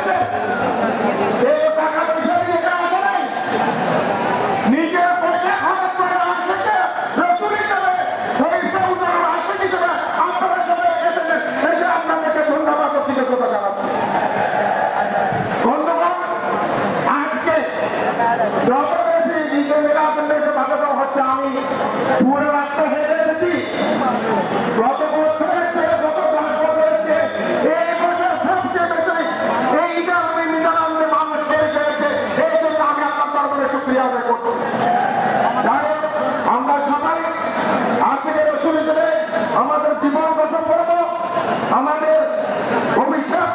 এসেছে, এই টাকা পয়সা দিয়ে কেউ আসে নাই, নিজের পয়সা খরচ করে আসছে রসুল হিসেবে, ভবিষ্যৎ উদাহরণ আশিক হিসেবে আপনারা সবাই এসেছেন, এসে আপনাদেরকে ধন্যবাদ ও কৃতজ্ঞতা জানাচ্ছি। বন্ধুগণ, আজকে যত বেশি নিজেরা আপনাদেরকে ভালো দেওয়া হচ্ছে, আমি পুরো রাস্তা হেঁটে এসেছি, গত বছরের চেয়ে গত 10 বছরের চেয়ে এই বছর সবচেয়ে বেশি এই ঈদে আমি মিজানন্দে মানুষ শেষ হয়েছে, এই জন্য আমি আপনার দরবারে শুকরিয়া আদায় করছি। যাই হোক, আমরা সবাই আজকে রসুল হিসেবে আমাদের জীবন গঠন করবো, আমাদের ভবিষ্যৎ